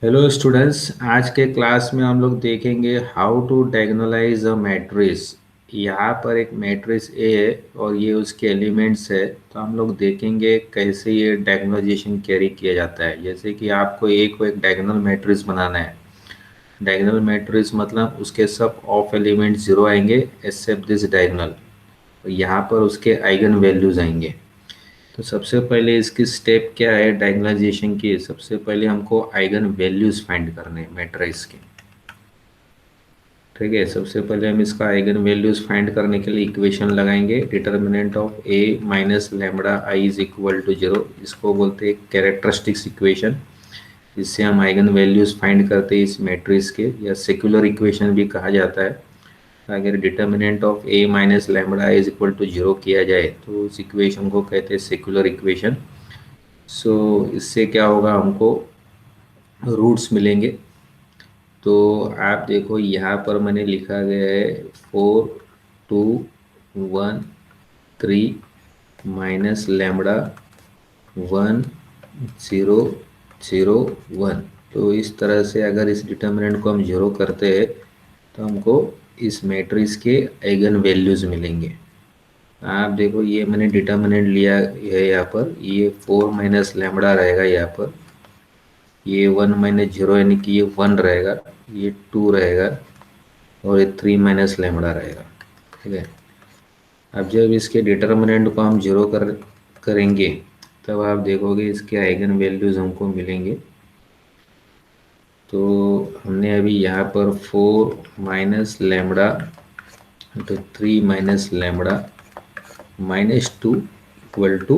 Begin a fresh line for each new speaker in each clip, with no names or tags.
Hello students. आज के class में हम लोग देखेंगे हाउ टू डायगोनलाइज अ मैट्रिक्स। यहाँ पर एक मैट्रिक्स ए है और ये उसके एलिमेंट्स है। तो हम लोग देखेंगे कैसे ये डायगोनलाइजेशन कैरी किया जाता है। जैसे कि आपको ए को एक डायगोनल मैट्रिक्स बनाना है। डायगोनल मैट्रिक्स मतलब उसके सब ऑफ एलिमेंट जीरो आएंगे एक्सेप्ट दिस डायगोनल। यहाँ पर उसके आइगन वैल्यूज आएंगे। तो सबसे पहले इसकी स्टेप क्या है डायगोनलाइजेशन की। सबसे पहले हमको आइगन वैल्यूज फाइंड करने मैट्रिक्स के। ठीक है, सबसे पहले हम इसका आइगन वैल्यूज फाइंड करने के लिए इक्वेशन लगाएंगे। Determinant of A minus lambda I is equal to zero, इसको बोलते हैं कैरेक्टरिस्टिक्स इक्वेशन। इससे हम आइगन वैल्यूज फाइंड करते हैं इस मैट्रिक्स के, या सेक्युलर इक्वेशन भी कहा जाता है। अगर determinant of A minus lambda is equal to zero किया जाए तो उस इक्वेशन को कहते हैं सेक्युलर इक्वेशन। सो इससे क्या होगा, हमको रूट्स मिलेंगे। तो आप देखो यहाँ पर मैंने लिखा गया है 4 2 1 3 माइनस लैम्बडा 1 0 0 1। तो इस तरह से अगर इस डिटर्मिनेंट को हम जीरो करते हैं तो हमको इस मैट्रिक्स के आइगन वैल्यूज मिलेंगे। आप देखो ये मैंने डिटर्मिनेंट लिया है यहाँ पर, ये 4 माइनस लैम्बडा रहेगा यहाँ पर, ये 1 - 0 यानी कि ये 1 रहेगा, ये 2 रहेगा और ये 3 - लैम्बडा रहेगा। ठीक है, अब जब इसके डिटर्मिनेंट को हम जीरो करेंगे तब आप देखोगे इसके आइगन वैल्यूज हमको मिलेंगे। तो हमने अभी यहाँ पर 4 - लैम्बडा तो 3 - लैम्बडा -2 इक्वल टू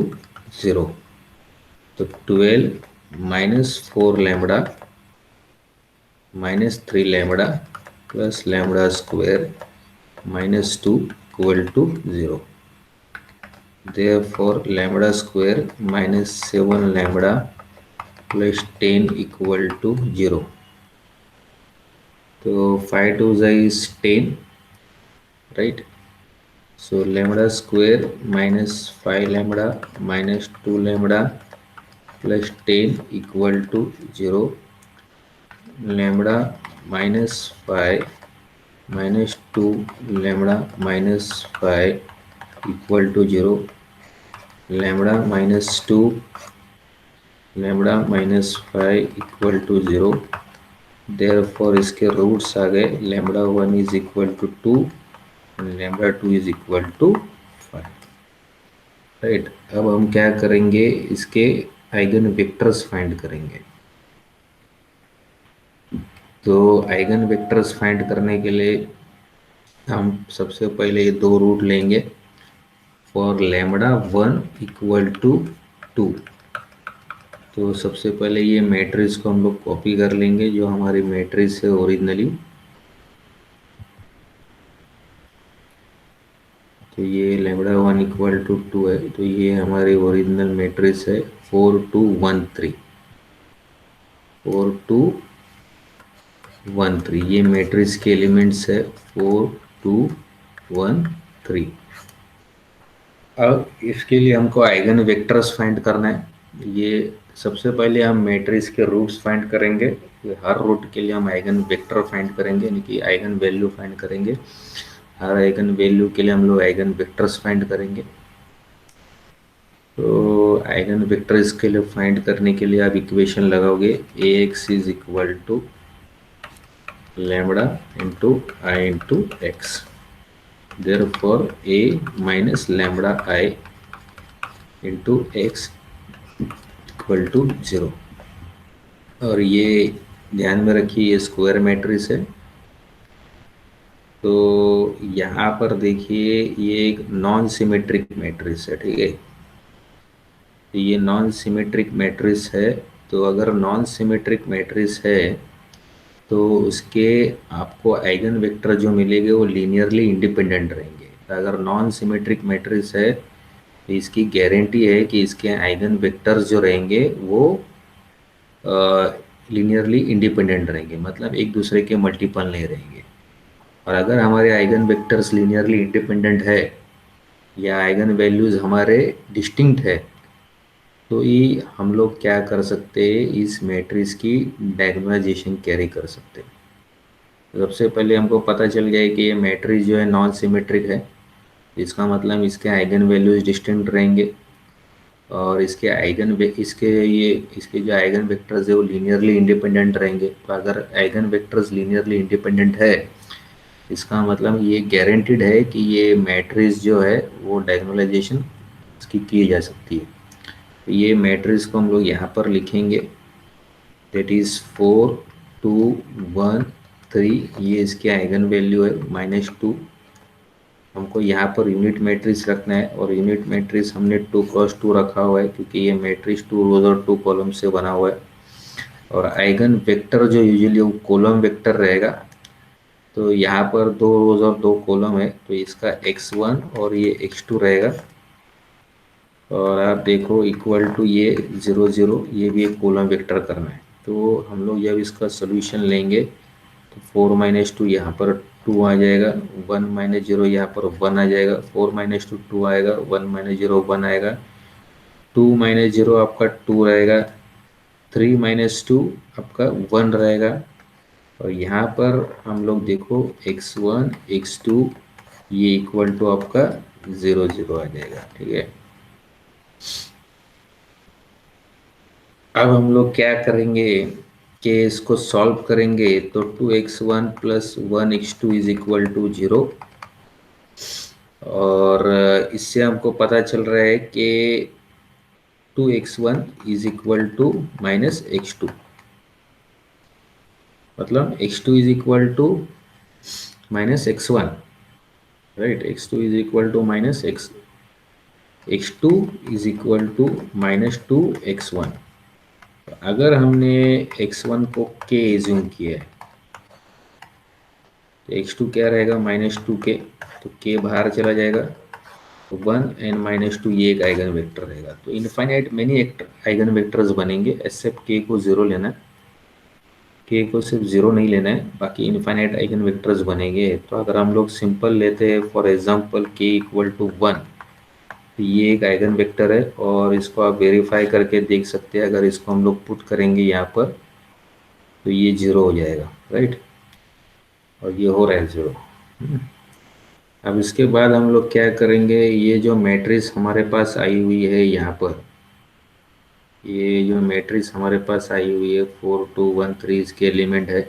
0। तो 12 - 4 lambda -3 lambda plus lambda square -2 equal to 0। Therefore lambda square -7 lambda plus 10 equal to 0। तो 5 2 is 10, right? So lambda square -5 lambda -2 lambda plus 10 equal to 0। lambda -5 -2 lambda -5 equal to 0। lambda -2 lambda -5 equal to 0। Therefore इसके roots आ गए, lambda 1 is equal to 2 lambda 2 is equal to 5। Right, अब हम क्या करेंगे, इसके eigen vectors find करेंगे। तो आइगन वेक्टर्स फाइंड करने के लिए हम सबसे पहले ये दो रूट लेंगे। फॉर लैम्बडा 1 इक्वल टू 2, तो सबसे पहले ये मैट्रिक्स को हम लोग कॉपी कर लेंगे जो हमारी मैट्रिक्स है ओरिजिनली। तो ये लैम्बडा 1 इक्वल टू 2 है, तो ये हमारी ओरिजिनल मैट्रिक्स है 4 2 1 3। 4 2 1 3 ये मैट्रिक्स के एलिमेंट्स है 4 2 1 3। अब इसके लिए हमको आइगन वेक्टर्स फाइंड करना है। ये सबसे पहले हम मैट्रिक्स के रूट्स फाइंड करेंगे। हर रूट के लिए हम आइगन वेक्टर फाइंड करेंगे, यानी कि आइगन वैल्यू फाइंड करेंगे। हर आइगन वैल्यू के लिए हम लोग आइगन वेक्टर्स फाइंड करेंगे। तो आइगन वेक्टर्स के लिए फाइंड करने के लिए आप इक्वेशन लगाओगे ax is equal to lambda into I into x. therefore a minus lambda I into x equal to 0। और ये ध्यान में रखिए ये स्क्वायर मैट्रिक्स है। तो यहाँ पर देखिए ये एक नॉन सिमेट्रिक मैट्रिक्स है। ठीक है, तो ये नॉन सिमेट्रिक मैट्रिक्स है। तो अगर नॉन सिमेट्रिक मैट्रिक्स है तो उसके आपको आइगन वेक्टर जो मिलेंगे वो लीनियरली इंडिपेंडेंट रहेंगे। अगर नॉन सिमेट्रिक मैट्रिक्स है तो इसकी गारंटी है कि इसके आइगन वेक्टर्स जो रहेंगे वो लीनियरली इंडिपेंडेंट रहेंगे, मतलब एक दूसरे के मल्टीपल नहीं रहेंगे। और अगर हमारे आइगन वेक्टर्स लीनियरली इंडिपेंडेंट है या आइगन वैल्यूज हमारे डिस्टिंक्ट है तो ये हम लोग क्या कर सकते हैं, इस मैट्रिक्स की डायगोनलाइजेशन कैरी कर सकते हैं। सबसे पहले हमको पता चल गया है कि ये मैट्रिक्स जो है नॉन सिमेट्रिक है, इसका मतलब इसके आइगन वैल्यूज डिस्टिंक्ट रहेंगे, और इसके जो आइगन वेक्टर्स है वो लीनियरली इंडिपेंडेंट रहेंगे। तो अगर आइगन वेक्टर्स लीनियरली इंडिपेंडेंट है, इसका मतलब ये गारंटीड है कि ये मैट्रिक्स जो है वो डायगोनलाइजेशन इसकी की जा सकती है। तो ये मैट्रिक्स को हम लोग यहाँ पर लिखेंगे, दैट इज 4 2 1 3। ये इसके आइगन वैल्यू है -2। हमको यहाँ पर यूनिट मैट्रिक्स रखना है, और यूनिट मैट्रिक्स हमने 2 × 2 रखा हुआ है क्योंकि ये मैट्रिक्स 2 रोज और 2 कॉलम से बना हुआ है। और आइगन वेक्टर जो यूजुअली वो कॉलम वेक्टर रहेगा, तो यहाँ पर 2 रोज और 2 कॉलम है, तो इसका x1 और ये x2 रहेगा। और आप देखो इक्वल टू ये 0 0, ये भी एक कॉलम वेक्टर करना है। तो हम लोग जब इसका सोल्यूशन लेंगे तो 4 - 2 यहाँ पर 2 आ जाएगा, 1 - 0 यहाँ पर 1 आ जाएगा, 4 - 2 2 आएगा, 1 - 0 1 आएगा, 2 - 0 आपका 2 रहेगा, 3 - 2 आपका 1 रहेगा। और यहाँ पर हम लोग देखो x1 x2 ये इक्वल टू आपका 0 0 आ जाएगा। ठीक है, अब हम लोग क्या करेंगे कि इसको सॉल्व करेंगे, तो 2x1 + 1x2 is equal to 0। और इससे हमको पता चल रहा है कि 2x1 is equal to -x2, मतलब x2 is equal to -x1, right. x2 is equal to x2 is equal to -2x1। अगर हमने x1 को k एज्यूम किया है, तो x2 क्या रहेगा -2k, तो k बाहर चला जाएगा, तो 1 एंड -2 ये एक आइगन वेक्टर रहेगा। तो इनफाइनाइट मेनी आइगन वेक्टर्स बनेंगे, एक्सेप्ट k को 0 लेना है, k को सिर्फ 0 नहीं लेना है, बाकी इनफाइनाइट आइगन वेक्टर्स बनेंगे। तो अगर हम लोग सिंपल लेते हैं, फॉर एग्जांपल k = 1, तो ये एक आइगन वेक्टर है, और इसको आप वेरीफाई करके देख सकते हैं। अगर इसको हम लोग पुट करेंगे यहाँ पर, तो ये 0 हो जाएगा, राइट, और ये हो रहा है 0। अब इसके बाद हम लोग क्या करेंगे, ये जो मैट्रिक्स हमारे पास आई हुई है यहाँ पर, ये जो मैट्रिक्स हमारे पास आई हुई है 4 2 1 3 इसके एलिमेंट है।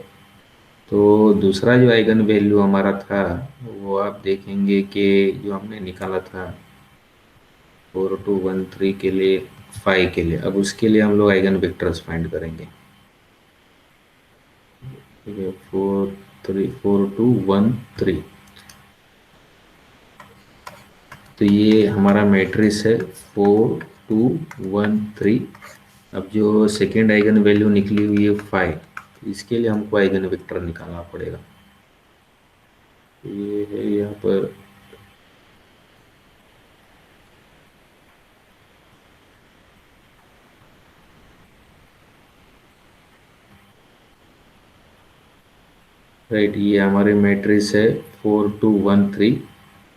तो दूसरा जो आइगन वैल्यू हमारा था, वो आप देखेंगे कि जो हमने निकाला था 4 2 1 3 के लिए, 5 के लिए, अब उसके लिए हम लोग आइगन वेक्टर्स फाइंड करेंगे। ठीक है, 4 2 1 3, तो ये हमारा मैट्रिक्स है 4 2 1 3। अब जो सेकेंड आइगन वैल्यू निकली हुई है 5, इसके लिए हमको आइगन वेक्टर निकालना पड़ेगा। ये है यहाँ पर, राइट, ये हमारे मैट्रिक्स है 4 2 1 3।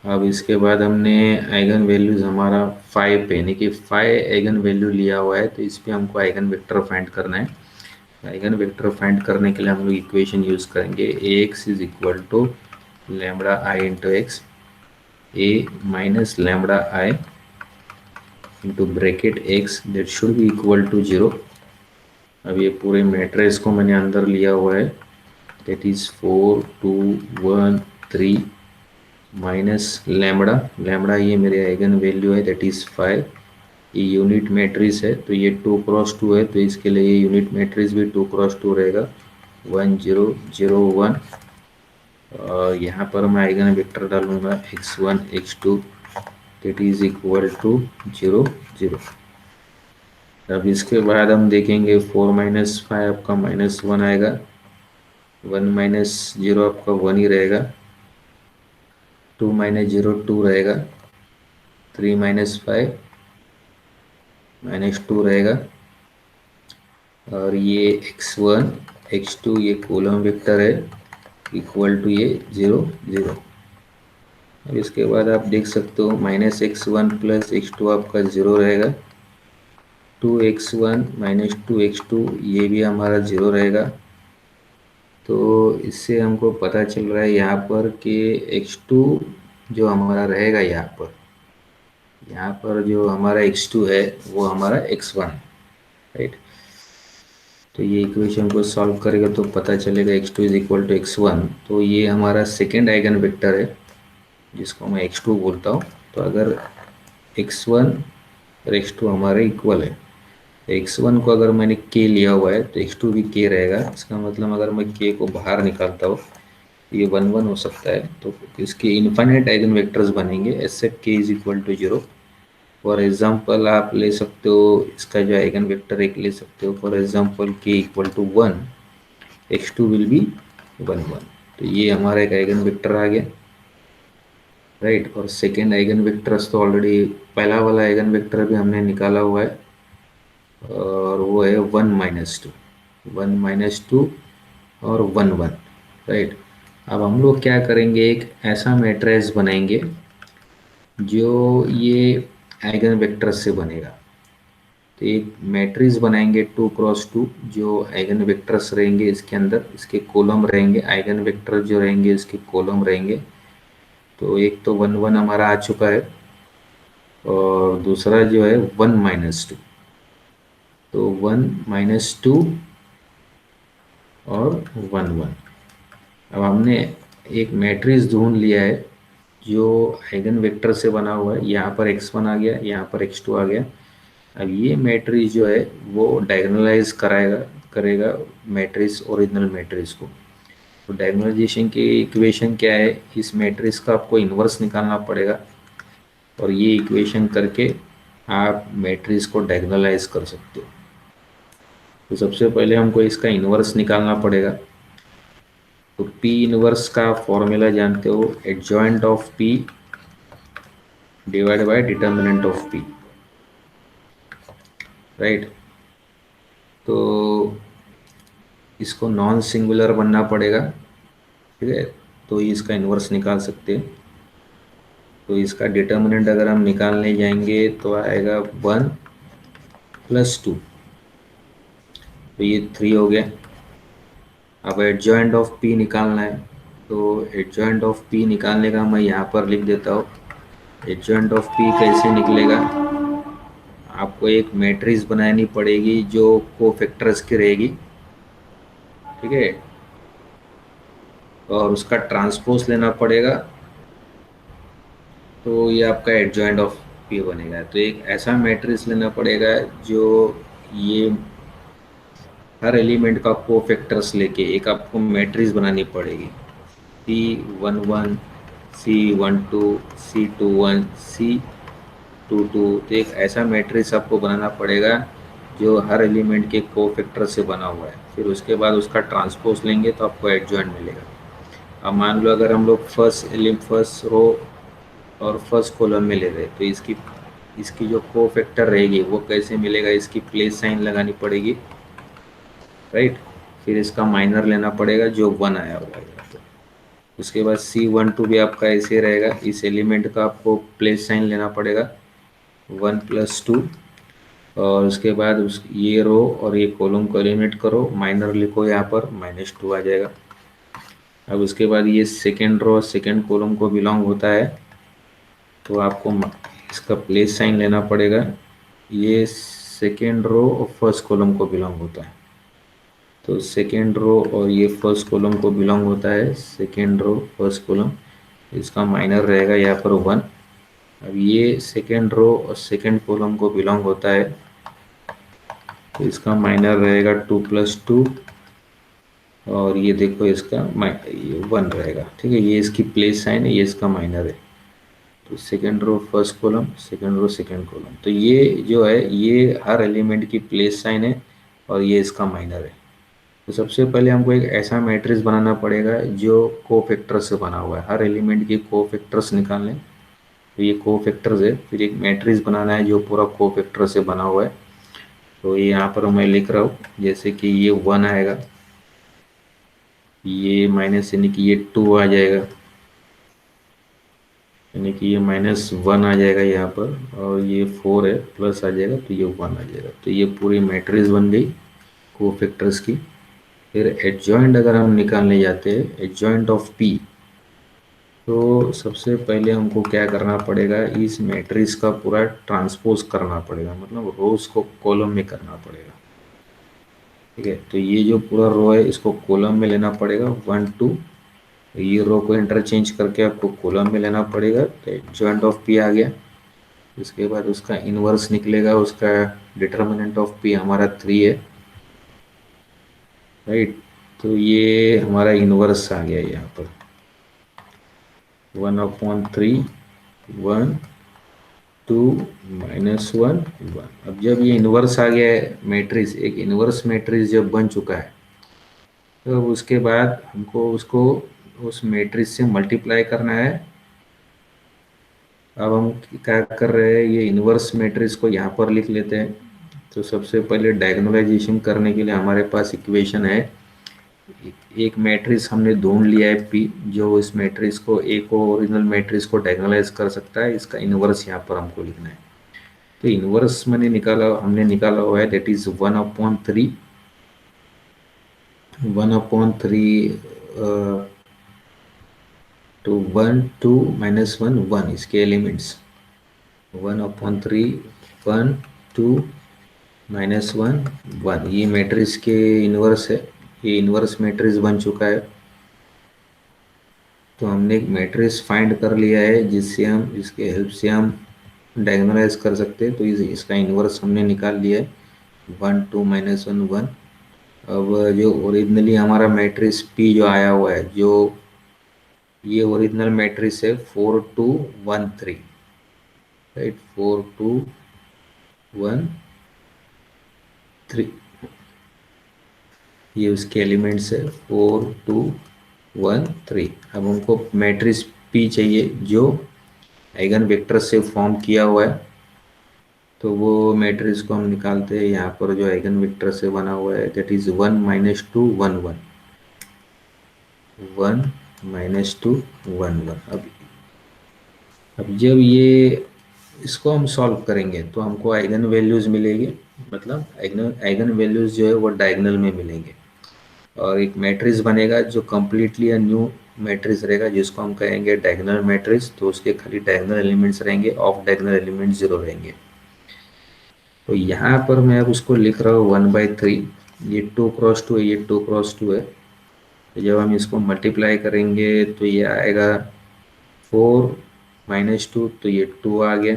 अब इसके बाद हमने आइगन वैल्यूज हमारा 5 पे, यानी कि 5 आइगन वैल्यू लिया हुआ है, तो इस पे हमको आइगन वेक्टर फाइंड करना है। आइगन वेक्टर फाइंड करने के लिए हम लोग इक्वेशन यूज करेंगे, ax is equal to λi into x, a minus λi into bracket x that should be equal to 0। अब ये पूरे मैट्रिक्स को मैंने अंदर लिया हुआ है, दैट इज 4 2 1 3 माइनस लैम्बडा ये मेरे आइगन वैल्यू है, दैट इज 5। ये यूनिट मैट्रिक्स है, तो ये 2 × 2 है, तो इसके लिए ये यूनिट मैट्रिक्स भी 2 × 2 रहेगा, 1 0 0 1। और यहाँ पर मैं आइगन वेक्टर डालूंगा x1 x2 that is equal to 0 0। अब इसके बाद हम देखेंगे 4 - 5 आपका -1 आएगा, 1 - 0 आपका 1 ही रहेगा, 2 - 0 2 रहेगा, 3 - 5 -2 रहेगा। और ये x1 x2 ये कॉलम वेक्टर है, इक्वल टू ये 0 0। अब इसके बाद आप देख सकते हो -x1 + x2 आपका 0 रहेगा, 2x1 माइनस 2x2 ये भी हमारा ज़ीरो रहेगा। तो इससे हमको पता चल रहा है यहाँ पर कि x2 जो हमारा रहेगा यहाँ पर जो हमारा x2 है वो हमारा x1, राइट। तो ये इक्वेशन को सॉल्व करेगा तो पता चलेगा x2 is equal to x1। तो ये हमारा सेकेंड आइगन वेक्टर है जिसको मैं x2 बोलता हूँ। तो अगर x1 और x2 हमारे इक्वल है, x1 को अगर मैंने k लिया हुआ है तो x2 भी k रहेगा। इसका मतलब अगर मैं k को बाहर निकालता हूँ ये 1 1 हो सकता है। तो इसके इन्फाइनाइट आइगन वेक्टर्स बनेंगे except k is equal to 0। For example आप ले सकते हो इसका जो आइगन वेक्टर एक ले सकते हो, for example k equal to 1, x2 will be 1 1। तो ये हमारा एक आइगन वेक्टर आ गया, राइट। और सेकेंड आइगन वेक्टर्स तो ऑलरेडी पहला वाला आइगन वेक्टर भी हमने निकाला हुआ है और वो है 1 माइनस टू, 1 माइनस टू और 1 1, राइट। अब हम लोग क्या करेंगे, एक ऐसा मैट्रिक्स बनाएंगे जो ये आइगन वेक्टर से बनेगा। तो एक मैट्रिक्स बनाएंगे 2x2 जो आइगन वेक्टर्स रहेंगे इसके अंदर, इसके कॉलम रहेंगे, आइगन वेक्टर जो रहेंगे इसके कॉलम रहेंगे। तो एक तो 1 1 हमारा आ चुका है और दूसरा जो है 1 माइनस टू। तो 1 माइनस टू और 1 1। अब हमने एक मैट्रिक्स ढूंढ लिया है जो आइगन वेक्टर से बना हुआ है। यहाँ पर x1 आ गया, यहाँ पर x2 आ गया। अब ये मैट्रिक्स जो है वो डायगोनलाइज करेगा मैट्रिक्स ओरिजिनल मैट्रिक्स को। तो डायगोनलाइजेशन की इक्वेशन क्या है, इस मैट्रिक्स का आपको इन्वर्स निकालना पड़ेगा और ये इक्वेशन करके आप मैट्रिक्स को डायगोनलाइज कर सकते हो। तो सबसे पहले हमको इसका इन्वर्स निकालना पड़ेगा। तो P इनवर्स का फॉर्मूला जानते हो, adjoint of P divide by determinant of P, right. तो इसको नॉन सिंगुलर बनना पड़ेगा, ठीक है। तो इसका इन्वर्स निकाल सकते हैं। तो इसका डिटर्मिनेंट अगर हम निकालने जाएंगे तो आएगा 1 प्लस 2, तो ये 3 हो गया। अब एडजॉइंट ऑफ P निकालना है, तो एडजॉइंट ऑफ P निकालने का मैं यहाँ पर लिख देता हूँ। एडजॉइंट ऑफ P कैसे निकलेगा, आपको एक मैट्रिक्स बनानी पड़ेगी जो कोफैक्टर्स की रहेगी, ठीक है, और उसका ट्रांसपोज लेना पड़ेगा। तो ये आपका एडजॉइंट ऑफ P बनेगा। तो एक ऐसा मैट्रिक्स लेना पड़ेगा जो ये हर एलिमेंट का कोफैक्टर्स लेके एक आपको मैट्रिक्स बनानी पड़ेगी। C11, C12, C21, C22। तो एक ऐसा मैट्रिक्स आपको बनाना पड़ेगा जो हर एलिमेंट के कोफैक्टर से बना हुआ है। फिर उसके बाद उसका ट्रांसपोज लेंगे तो आपको एडजॉइंट मिलेगा। अब मान लो अगर हम लोग फर्स्ट रो और फर्स्ट कॉलम में ले रहे तो इसकी जो कोफैक्टर रहेगी वो कैसे मिलेगा, इसकी प्लेस साइन लगानी पड़ेगी, राइट। फिर इसका माइनर लेना पड़ेगा जो 1 आया होगा। उसके बाद C12 भी आपका ऐसे रहेगा, इस एलिमेंट का आपको प्लेस साइन लेना पड़ेगा 1 प्लस 2, और उसके बाद ये रो और ये कॉलम को एलिमिनेट करो, माइनर लिखो यहाँ पर -2 आ जाएगा। अब उसके बाद ये सेकेंड रो सेकेंड कॉलम को बिलोंग होता है, तो आपको इसका प्लेस साइन लेना पड़ेगा। ये सेकेंड रो और फर्स्ट कॉलम को बिलोंग होता है, तो सेकेंड रो और ये फर्स्ट कॉलम को बिलोंग होता है, सेकेंड रो फर्स्ट कॉलम, इसका माइनर रहेगा यहाँ पर 1। अब ये सेकेंड रो और सेकेंड कॉलम को बिलोंग होता है, तो इसका माइनर रहेगा 2 प्लस 2, और ये देखो इसका ये 1 रहेगा, ठीक है। ये इसकी प्लेस साइन है, ये इसका माइनर है। तो second row first column, second row second column, तो ये जो है ये हर एलिमेंट की प्लेस साइन है और ये इसका माइनर है। तो सबसे पहले हमको एक ऐसा मैट्रिक्स बनाना पड़ेगा जो कोफैक्टर से बना हुआ है, हर एलिमेंट के कोफैक्टर्स निकालने। तो ये कोफैक्टर्स है, फिर एक मैट्रिक्स बनाना है जो पूरा कोफैक्टर से बना हुआ है। तो ये यहाँ पर मैं लिख रहा हूँ, जैसे कि ये 1 आएगा, ये माइनस यानी कि ये 2 आ जाएगा, यानी कि ये -1 आ जाएगा यहाँ पर, और ये 4 है, प्लस आ जाएगा तो ये 1 आ जाएगा। तो ये पूरी मैट्रिक्स बन गई कोफैक्टर्स की। फिर एडजॉइंट अगर हम निकालने जाते हैं, एडजॉइंट ऑफ पी, तो सबसे पहले हमको क्या करना पड़ेगा, इस मैट्रिक्स का पूरा ट्रांसपोज करना पड़ेगा, मतलब रोज को कॉलम में करना पड़ेगा। ठीक है, तो ये जो पूरा रो है इसको कॉलम में लेना पड़ेगा 1 2, ये रो को इंटरचेंज करके आपको कॉलम में लेना पड़ेगा। तो एडजॉइंट ऑफ पी आ गया। इसके बाद उसका इन्वर्स निकलेगा, उसका डिटर्मिनेंट ऑफ पी हमारा 3 है, राइट। तो ये हमारा इन्वर्स आ गया यहाँ पर 1/3, 1 2 -1 1। अब जब ये इन्वर्स आ गया है मैट्रिक्स, एक इन्वर्स मैट्रिक्स जब बन चुका है, तो उसके बाद हमको उसको उस मैट्रिक्स से मल्टीप्लाई करना है। अब हम क्या कर रहे हैं, ये इन्वर्स मैट्रिक्स को यहाँ पर लिख लेते हैं। तो सबसे पहले डायगोनलाइजेशन करने के लिए हमारे पास इक्वेशन है, एक मैट्रिक्स हमने ढूंढ लिया है पी, जो इस मैट्रिक्स को, एक ओरिजिनल मैट्रिक्स को डायगोनलाइज कर सकता है। इसका इन्वर्स यहाँ पर हमको लिखना है। तो इन्वर्स हमने निकाला हुआ है, दैट इज 1/3, 1/3 तो 1 2 -1 1, इसके एलिमेंट्स 1/3, 1 2 -1 1, ये मैट्रिक्स के इन्वर्स है। ये इन्वर्स मैट्रिक्स बन चुका है। तो हमने एक मैट्रिक्स फाइंड कर लिया है, जिससे हम, इसके हेल्प से हम डायगोनलाइज कर सकते हैं। तो इसका इन्वर्स हमने निकाल लिया है 1 2 -1 1। अब जो ओरिजिनली हमारा मैट्रिक्स पी जो आया हुआ है, जो ये ओरिजिनल मैट्रिक्स है 4 2 1 3, राइट, 4 2 1 3, ये उसके एलिमेंट्स है 4 2 1 3। अब हमको मैट्रिक्स पी चाहिए जो आइगन वेक्टर से फॉर्म किया हुआ है। तो वो मैट्रिक्स को हम निकालते हैं। यहाँ पर जो आइगन वेक्टर से बना हुआ है, दैट इज 1 -2 1 1, 1 -2 1 1। अब जब ये, इसको हम सॉल्व करेंगे तो हमको आइगन वैल्यूज मिलेगी, मतलब आइगन वैल्यूज जो है वो डायगोनल में मिलेंगे, और एक मैट्रिक्स बनेगा जो कम्प्लीटली न्यू मैट्रिक्स रहेगा, जिसको हम कहेंगे डायगोनल मैट्रिक्स। तो उसके खाली डायगोनल एलिमेंट्स रहेंगे, ऑफ डायगोनल एलिमेंट 0 रहेंगे। तो यहाँ पर मैं अब उसको लिख रहा हूँ 1/3, ये 2 × 2 है, ये 2 × 2 है। तो जब हम इसको मल्टीप्लाई करेंगे तो ये आएगा 4 -2, तो ये 2 आ गया।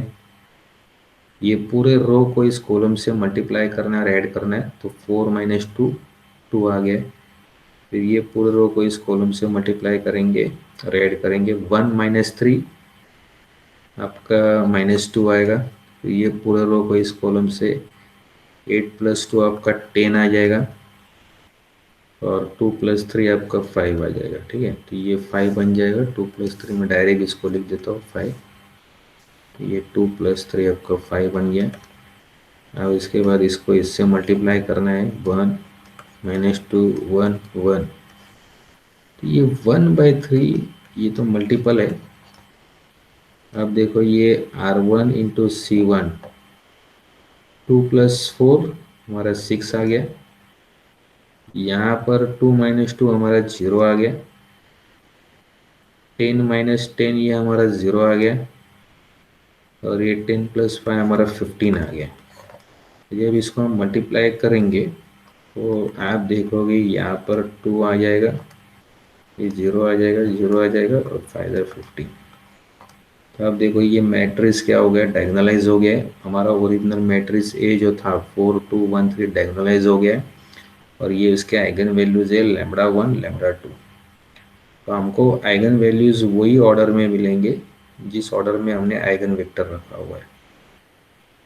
ये पूरे रो को इस कॉलम से मल्टीप्लाई करना है और ऐड करना है, तो 4 -2 2 आ गया। फिर ये पूरे रो को इस कॉलम से मल्टीप्लाई करेंगे और ऐड करेंगे, 1 -3 आपका -2 आएगा। तो ये पूरे रो को इस कॉलम से 8 + 2 आपका 10 आ जाएगा, और 2 + 3 आपका 5 आ जाएगा। ठीक है, तो ये 5 बन जाएगा। 2 + 3 में डायरेक्ट इसको लिख देता हूँ 5। तो ये 2 + 3 आपका 5 बन गया। अब इसके बाद इसको इससे मल्टीप्लाई करना है, 1 -2 1 1। तो ये 1/3, ये तो मल्टीपल है। अब देखो ये R1 × C1, 2 + 4 हमारा 6 आ गया। यहाँ पर 2 - 2 हमारा 0 आ गया, 10 - 10 ये हमारा 0 आ गया, और ये 10 + 5 हमारा 15 आ गया। जब इसको हम मल्टीप्लाई करेंगे तो आप देखोगे यहाँ पर 2 आ जाएगा, ये 0 आ जाएगा, 0 आ जाएगा, और 5 है 15। तो आप देखो ये मैट्रिक्स क्या हो गया, डायगोनलाइज हो गया है। हमारा ओरिजिनल मैट्रिक्स ए जो था 4 2 1 3 डायगोनलाइज हो गया है, और ये उसके आइगन वैल्यूज है λ1 λ2। तो हमको आइगन वैल्यूज वही ऑर्डर में मिलेंगे जिस ऑर्डर में हमने आइगन वेक्टर रखा हुआ है।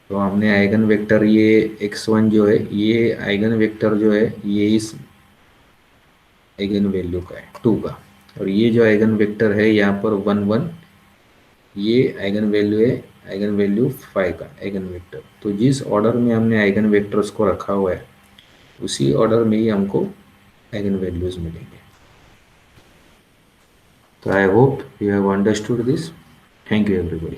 तो हमने आइगन वेक्टर, ये x1 जो है, ये आइगन वेक्टर जो है ये इस आइगन वैल्यू का है 2 का, और ये जो आइगन वेक्टर है यहाँ पर 1 1, ये आइगन वैल्यू है, आइगन वैल्यू 5 का आइगन वेक्टर। तो जिस ऑर्डर में हमने आइगन वेक्टर्स को रखा हुआ है उसी ऑर्डर में ही हमको आइगन वैल्यूज मिलेंगे। तो I hope you have understood this. Thank you everybody.